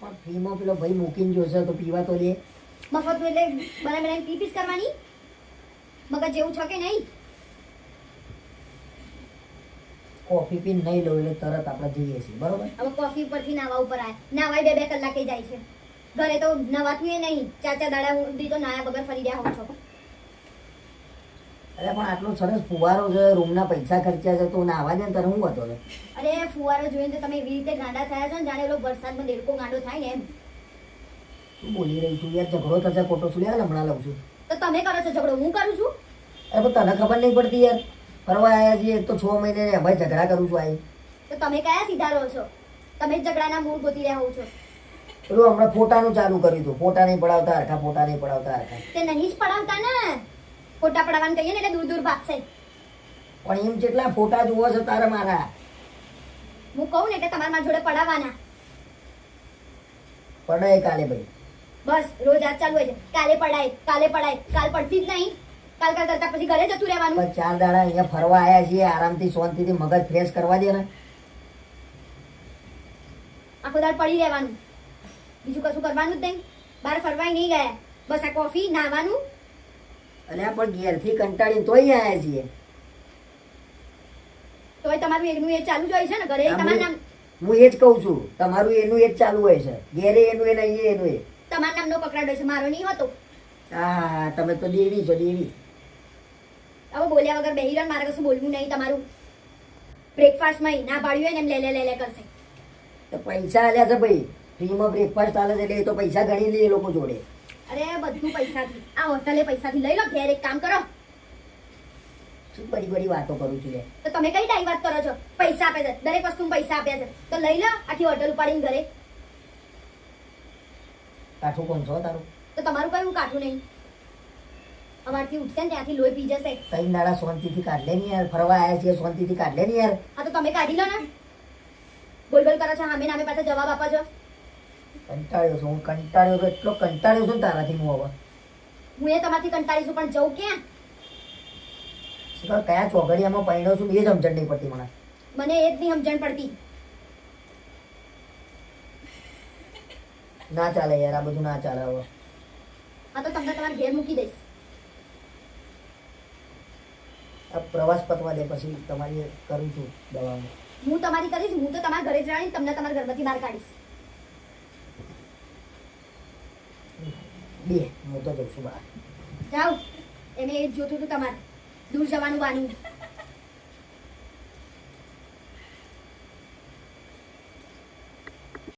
પણ ફ્રીમાં પેલો ભાઈ મૂકીને જોશે તો પીવા તો લે. મફત એટલે બનાવી પીપીસ કરવાની મગજ જેવું છે કે નહીં? કોફી પીને નહીં લઉં એટલે તરત આપણે જઈએ છીએ બરોબર. હવે કોફી ઉપરથી નાવા ઉપર આવે નાવાય 2 કલાકે જાય છે. ઘરે તો નવાતું એ નહીં 4 દાડા સુધી તો નાયા વગર ફરી રહ્યા હો છો. અરે પણ આટલો સરસ ફુવારો છે, રૂમના પૈસા ખર્ચ્યા છે તો નાવા દે ને તારે હું હતો? અરે ફુવારો જોઈને તો તમે એવી રીતે ગાંડા થયા છો ને જાણે એલો વરસાદમાં દેડકો ગાંડો થાય ને એમ. શું બોલી રહી છું યાર? ઝઘડો થશે ખોટો શું યાર? હમણાં લઉં છું તો તમે કરો છો ઝઘડો, હું કરું છું? અરે પણ તને ખબર નહીં પડતી યાર. ફરવા આવ્યા છીએ તો 6 મહિને ભાઈ ઝઘડા કરું છું. આવી તો તમે કયા સીધા રહો છો? તમે જ ઝઘડાના મૂળ ગોતી રહ્યા હો છો. પેલું હમણાં ફોટાનું ચાલુ કર્યું હતું. ફોટા નહીં પડાવતા હરખા, ફોટા નહીં પડાવતા હરખા. તે નહીં જ પડાવતા ને. ફોટા પડાવવાનું કહીએ ને એટલે દૂર દૂર ભાગશે. પણ એમ જેટલા ફોટા જુઓ છો તારે મારા. હું કહું ને એટલે તમારા જોડે પડાવવાના. પડાય કાલે ભાઈ. બસ રોજ આજ ચાલુ હોય છે. કાલે પડાય, કાલ પડતી જ નહીં. કાલ કરતા પછી ઘરે જતું રહેવાનું. 4 દાડા અહીંયા ફરવા આવ્યા છીએ, આરામથી શાંતિથી મગજ ફ્રેશ કરવા દે ને. આખો દાડ પડી રહેવાનું, બીજું કશું કરવાનું જ નહીં. બહાર ફરવાય નહીં ગયા, બસ આ કોફી નાવાનું. અલ્યા પણ ઘેરથી કંટાળીને તોય આવ્યા છીએ. તોય તમારું એકનું એ ચાલુ જ હોય છે ને ઘરે. તમારું નામ હું એ જ કહું છું, તમારું એનું એ જ ચાલુ હોય છે. ઘેરે એનું એ નહીં, એનું એ. તમારા નામનો પકડાડો છે, મારો નહીં હોતો. હા તમે તો દેવી છો, દેવી. હવે બોલ્યા વગર બેહી રહ્યો, મારે કશું બોલવું નહીં. તમારું બ્રેકફાસ્ટમાં ના પાડ્યું હોય ને એમ લે કરશે. તો પૈસા આલ્યા છે ભાઈ, ફ્રીમાં બ્રેકફાસ્ટ આલે છે એટલે એ તો પૈસા ગણી લે એ લોકો જોડે. અરે બધું પૈસાથી. આ હોટલે પૈસાથી લઈ લો. ઘેર એક કામ કરો. શું બડી બડી વાતો કરું છું લે? તો તમે કઈ ડાઈ વાત કરો છો? પૈસા આપે છે, દરેક વસ્તુમાં પૈસા આપ્યા છે તો લઈ લો આખી હોટલ ઉપાડીને ઘરે. કાઠું કોણ છો તારું? તો તમારું કયું કાઠું નહીં. અમારથી ઉઠશે ને ત્યાંથી લોહી પી જશે. 3 દાડા શાંતિથી કાઢ લે ને યાર. ફરવા આવ્યા છીએ શાંતિથી કાઢ લે ને યાર. હા તો તમે કાઢી લો ને. બોલ કરો છો, સામે નામે પાછા જવાબ આપો છો. કંટાળ્યો છું હું, કંટાળ્યો તો એટલો કંટાળ્યો છું ને તારાથી હું હવે. હું એ તમારથી કંટાળી છું પણ જવું ક્યાં? કયા ચોઘડિયામાં પહેણ્યો છું એ જ સમજણ નહીં પડતી મને. મને એ જ નહીં સમજણ પડતી. ના ચાલે યાર, આ બધું ના ચાલે હવે. હા તો તમને તમારા ઘેર મૂકી દઈશ. આ પ્રવાસ પતવા દે પછી તમારી કરું છું દવામાં. હું તમારી કરીશ. હું તો તમારા ઘરે જ રાણી તમને તમારા ઘરમાંથી બહાર કાઢીશ. બે હું તો જઉં છું બહાર. જાઓ. એને એ જ જોતું હતું તમારે દૂર જવાનું વાનું.